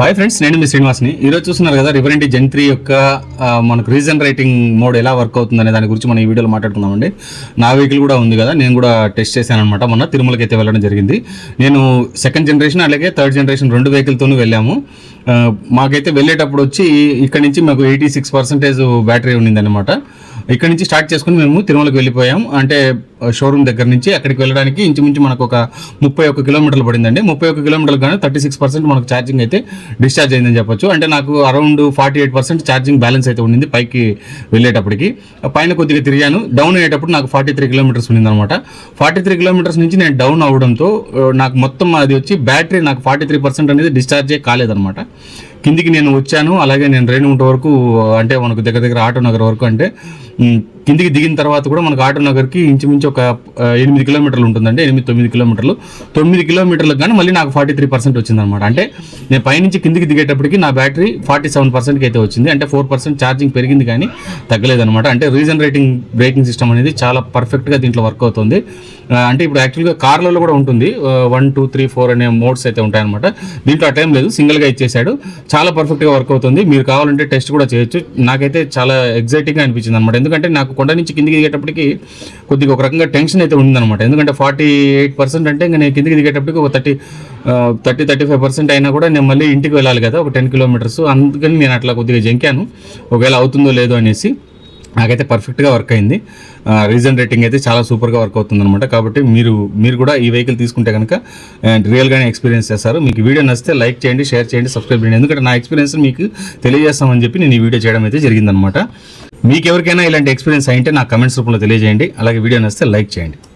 Hi friends, నేను మీ శ్రీనివాస్ని. ఈరోజు చూస్తున్నారు కదా రివరెంట్ జెన్ 3 యొక్క మనకు రీజన్ రైటింగ్ మోడ్ ఎలా వర్క్ అవుతుంది అనే దాని గురించి మనం ఈ వీడియోలో మాట్లాడుకుందామండి. నా వెహికల్ కూడా ఉంది కదా, నేను కూడా టెస్ట్ చేశాను అనమాట. మొన్న తిరుమలకి అయితే వెళ్ళడం జరిగింది. నేను సెకండ్ జనరేషన్ అలాగే థర్డ్ జనరేషన్ రెండు వెహికల్తోనూ వెళ్ళాము. మాకైతే వెళ్ళేటప్పుడు వచ్చి ఇక్కడ నుంచి మాకు 86% బ్యాటరీ ఉండిందనమాట. ఇక్కడ నుంచి స్టార్ట్ చేసుకుని మేము తిరుమలకి వెళ్ళిపోయాం. అంటే షోరూమ్ దగ్గర నుంచి అక్కడికి వెళ్ళడానికి ఇంచుమించు మనకు ఒక 31 కిలోమీటర్లు పడిందండి. 31 కిలోమీటర్లు కానీ 36% మనకు ఛార్జింగ్ అయితే డిశ్చార్జ్ అయిందని చెప్పొచ్చు. అంటే నాకు అరౌండ్ 48% ఛార్జింగ్ బ్యాలెన్స్ అయితే ఉండింది పైకి వెళ్ళేటప్పటికి. పైన కొద్దిగా తిరిగాను, డౌన్ అయ్యేటప్పుడు నాకు 43 కిలోమీటర్స్ ఉండిందనమాట. 43 కిలోమీటర్స్ నుంచి నేను డౌన్ అవ్వడంతో నాకు మొత్తం అది వచ్చి బ్యాటరీ నాకు 43% అనేది డిశ్చార్జే కాలేదనమాట. కిందికి నేను వచ్చాను, అలాగే నేను రేణుగుంట వరకు, అంటే మనకు దగ్గర ఆటో నగర్ వరకు, అంటే కిందికి దిగిన తర్వాత కూడా మనకు ఆటో నగర్కి ఇంచుమించు ఒక 8 కిలోమీటర్లు ఉంటుందండి. 8-9 కిలోమీటర్లు. 9 కిలోమీటర్లకు కానీ మళ్ళీ నాకు 43% వచ్చిందనమాట. అంటే నేను పైనుంచి కిందికి దిగేటప్పటికి నా బ్యాటరీ 47%కి అయితే వచ్చింది. అంటే 4% ఛార్జింగ్ పెరిగింది కానీ తగ్గలేదనమాట. అంటే రీజన్ రేటింగ్ బ్రేకింగ్ సిస్టమ్ అనేది చాలా పర్ఫెక్ట్గా దీంట్లో వర్క్ అవుతుంది. అంటే ఇప్పుడు యాక్చువల్గా కార్లలో కూడా ఉంటుంది, 1, 2, 3, 4 అనే మోడ్స్ అయితే ఉంటాయన్నమాట. దీంట్లో ఆ టైం లేదు, సింగిల్గా ఇచ్చేసాడు. చాలా పర్ఫెక్ట్గా వర్క్ అవుతుంది. మీరు కావాలంటే టెస్ట్ కూడా చేయొచ్చు. నాకైతే చాలా ఎగ్జైటింగ్గా అనిపించింది అనమాట. ఎందుకంటే నాకు కొండ నుంచి కిందికి దిగేటప్పటికి కొద్దిగా ఒక రకంగా టెన్షన్ అయితే ఉందన్నమాట. ఎందుకంటే 48% అంటే ఇంకా నేను కిందికి దిగేటప్పటికి ఒక 30-35% అయినా కూడా నేను మళ్ళీ ఇంటికి వెళ్ళాలి కదా, ఒక 10 కిలోమీటర్స్. అందుకని నేను అట్లా కొద్దిగా జంకాను, ఒకవేళ అవుతుందో లేదో అనేసి. నాకైతే పర్ఫెక్ట్గా వర్క్ అయింది. రీజన్ రేటింగ్ అయితే చాలా సూపర్గా వర్క్ అవుతుంది అనమాట. కాబట్టి మీరు కూడా ఈ వెహికల్ తీసుకుంటే కనుక రియల్గానే ఎక్స్పీరియన్స్ చేస్తారు. మీకు వీడియో నచ్చితే లైక్ చేయండి, షేర్ చేయండి, సబ్స్క్రైబ్ చేయండి. ఎందుకంటే నా ఎక్స్పీరియన్స్ మీకు తెలియజేస్తామని చెప్పి నేను ఈ వీడియో చేయడం అయితే జరిగిందనమాట. మీకు ఎవరికైనా ఇలాంటి ఎక్స్పీరియన్స్ అయితే నాకు కమెంట్స్ రూపంలో తెలియజేయండి. అలాగే వీడియో నచ్చితే లైక్ చేయండి.